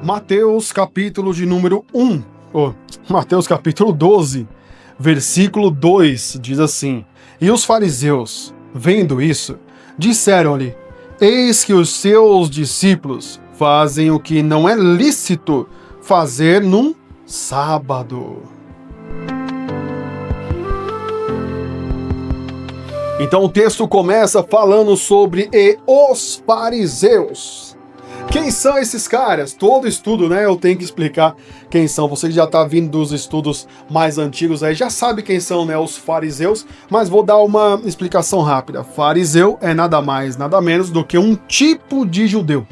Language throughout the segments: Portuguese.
Mateus capítulo de número 1, Mateus capítulo 12, versículo 2, diz assim: E os fariseus, vendo isso, disseram-lhe: Eis que os seus discípulos fazem o que não é lícito fazer num sábado. Então o texto começa falando sobre os fariseus. Quem são esses caras? Todo estudo, né? Eu tenho que explicar quem são. Você que já tá vindo dos estudos mais antigos aí, já sabe quem são, né? Os fariseus. Mas vou dar uma explicação rápida. Fariseu é nada mais, nada menos do que um tipo de judeu.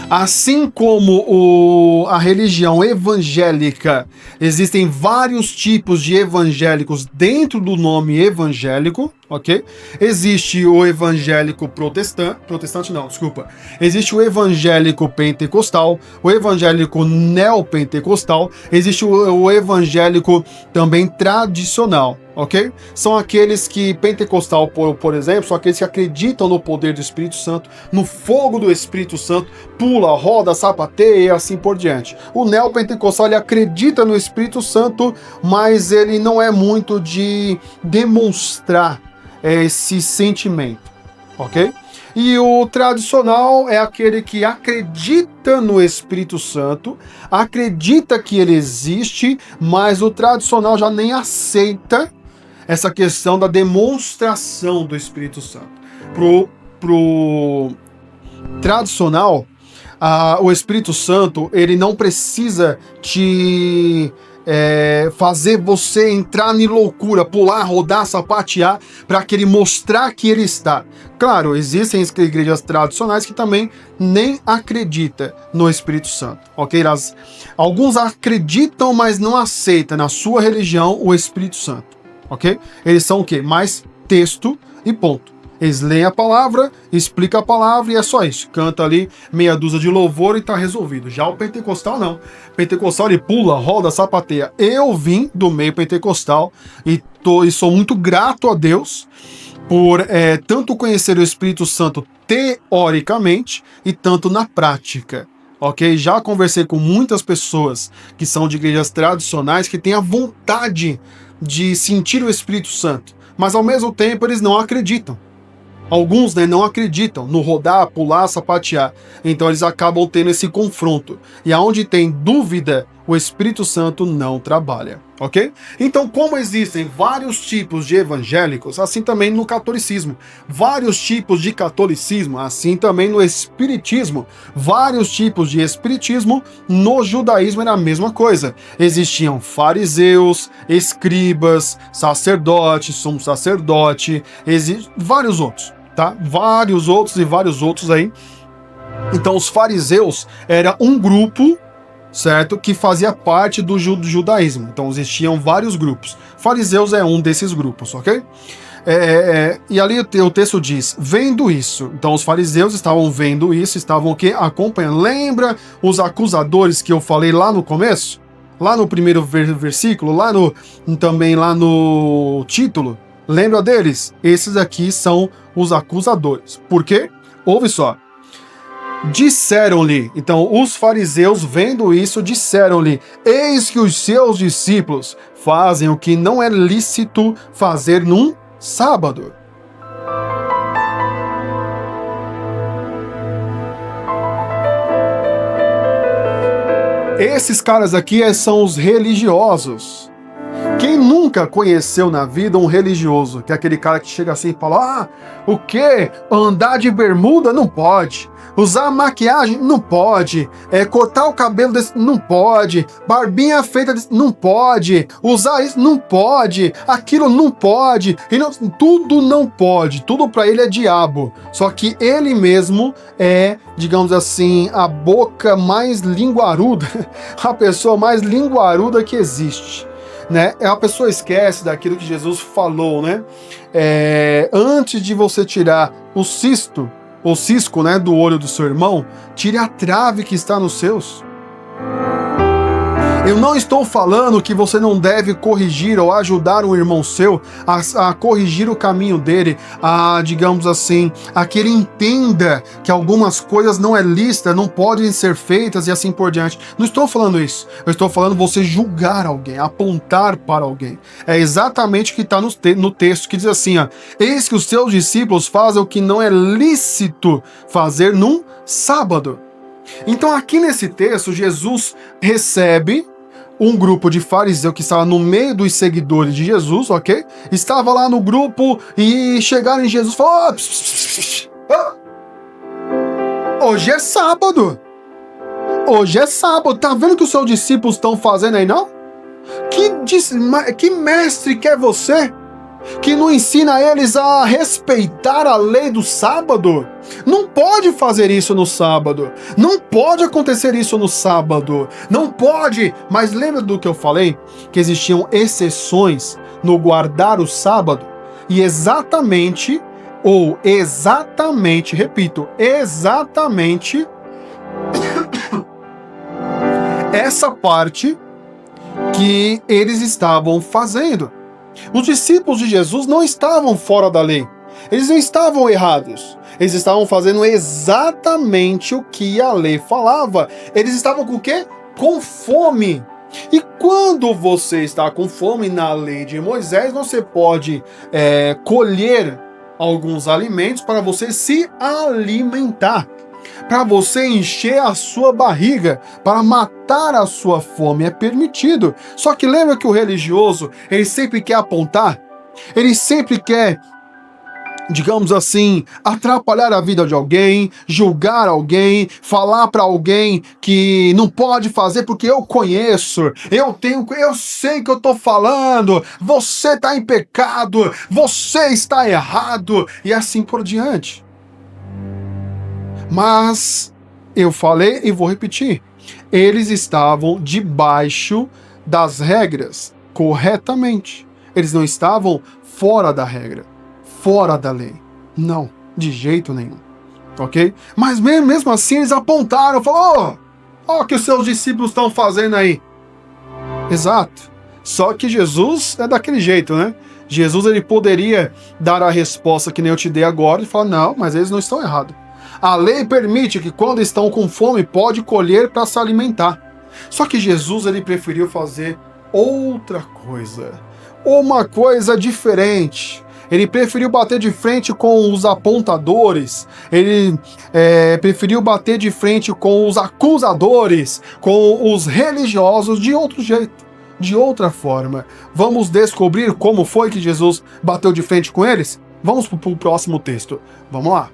Assim como a religião evangélica, existem vários tipos de evangélicos dentro do nome evangélico, ok? Existe o evangélico protestante não, desculpa. Existe o evangélico pentecostal, o evangélico neopentecostal, existe o evangélico também tradicional, ok? São aqueles que, pentecostal, por exemplo, são aqueles que acreditam no poder do Espírito Santo, no fogo do Espírito Santo, pula, roda, sapateia e assim por diante. O neopentecostal, ele acredita no Espírito Santo, mas ele não é muito de demonstrar esse sentimento, ok? E o tradicional é aquele que acredita no Espírito Santo, acredita que ele existe, mas o tradicional já nem aceita essa questão da demonstração do Espírito Santo. Pro tradicional, o Espírito Santo, ele não precisa te fazer você entrar em loucura, pular, rodar, sapatear, para que ele mostrar que ele está. Claro, existem igrejas tradicionais que também nem acreditam no Espírito Santo, ok? Alguns acreditam, mas não aceitam na sua religião o Espírito Santo, ok? Eles são o quê? Mais texto e ponto. Eles leem a palavra, explicam a palavra e é só isso. Canta ali meia dúzia de louvor e tá resolvido. Já o pentecostal não. O pentecostal ele pula, roda, sapateia. Eu vim do meio pentecostal e sou muito grato a Deus por tanto conhecer o Espírito Santo teoricamente e tanto na prática. Ok? Já conversei com muitas pessoas que são de igrejas tradicionais que têm a vontade de sentir o Espírito Santo, mas ao mesmo tempo eles não acreditam. Alguns, né, não acreditam no rodar, pular, sapatear. Então eles acabam tendo esse confronto. E aonde tem dúvida, o Espírito Santo não trabalha, ok? Então, como existem vários tipos de evangélicos, assim também no catolicismo. Vários tipos de catolicismo, assim também no espiritismo. Vários tipos de espiritismo, no judaísmo era a mesma coisa. Existiam fariseus, escribas, sacerdotes, sumo sacerdote, vários outros. Tá? Vários outros aí. Então os fariseus era um grupo, certo, que fazia parte do judaísmo. Então existiam vários grupos. Fariseus é um desses grupos, ok? E ali o texto diz, vendo isso. Então os fariseus estavam vendo isso, estavam o quê? Acompanhando. Lembra os acusadores que eu falei lá no começo? Lá no primeiro versículo, também lá no título? Lembra deles? Esses aqui são os acusadores. Por quê? Ouve só. Disseram-lhe, então os fariseus vendo isso, disseram-lhe: Eis que os seus discípulos fazem o que não é lícito fazer num sábado. Esses caras aqui são os religiosos. Quem nunca conheceu na vida um religioso, que é aquele cara que chega assim e fala: o quê? Andar de bermuda? Não pode. Usar maquiagem? Não pode. Cortar o cabelo desse? Não pode. Barbinha feita desse? Não pode. Usar isso? Não pode. Aquilo não pode. Tudo não pode. Tudo pra ele é diabo. Só que ele mesmo é, digamos assim, a boca mais linguaruda, a pessoa mais linguaruda que existe. Né? A pessoa esquece daquilo que Jesus falou, né? Antes de você tirar o cisco, né, do olho do seu irmão, tire a trave que está nos seus. Eu não estou falando que você não deve corrigir ou ajudar um irmão seu a corrigir o caminho dele, digamos assim, a que ele entenda que algumas coisas não é lícita, não podem ser feitas e assim por diante. Não estou falando isso. Eu estou falando você julgar alguém, apontar para alguém. É exatamente o que está no texto, que diz assim, ó, eis que os seus discípulos fazem o que não é lícito fazer num sábado. Então aqui nesse texto, Jesus recebe um grupo de fariseus que estava no meio dos seguidores de Jesus, ok? Estava lá no grupo e chegaram em Jesus e falaram, hoje é sábado. Hoje é sábado. Tá vendo o que os seus discípulos estão fazendo aí, não? Que mestre que é você? Que não ensina eles a respeitar a lei do sábado? Não pode fazer isso no sábado. Não pode acontecer isso no sábado. Não pode. Mas lembra do que eu falei? Que existiam exceções no guardar o sábado? E repito, exatamente essa parte que eles estavam fazendo. Os discípulos de Jesus não estavam fora da lei. Eles não estavam errados. Eles estavam fazendo exatamente o que a lei falava. Eles estavam com o quê? Com fome. E quando você está com fome na lei de Moisés, você pode colher alguns alimentos para você se alimentar, para você encher a sua barriga, para matar a sua fome, é permitido. Só que lembra que o religioso, ele sempre quer apontar, ele sempre quer, digamos assim, atrapalhar a vida de alguém, julgar alguém, falar para alguém que não pode fazer porque eu conheço, eu sei que eu tô falando, você tá em pecado, você está errado, e assim por diante. Mas eu falei e vou repetir, eles estavam debaixo das regras corretamente. Eles não estavam fora da regra, fora da lei. Não, de jeito nenhum. Ok? Mas mesmo assim eles apontaram, falaram, ó o que os seus discípulos estão fazendo aí. Exato. Só que Jesus é daquele jeito, né? Jesus ele poderia dar a resposta que nem eu te dei agora e falar, não, mas eles não estão errados. A lei permite que quando estão com fome pode colher para se alimentar. Só que Jesus ele preferiu fazer outra coisa, uma coisa diferente. Ele preferiu bater de frente com os apontadores, ele preferiu bater de frente com os acusadores, com os religiosos de outro jeito, de outra forma. Vamos descobrir como foi que Jesus bateu de frente com eles? Vamos para o próximo texto. Vamos lá.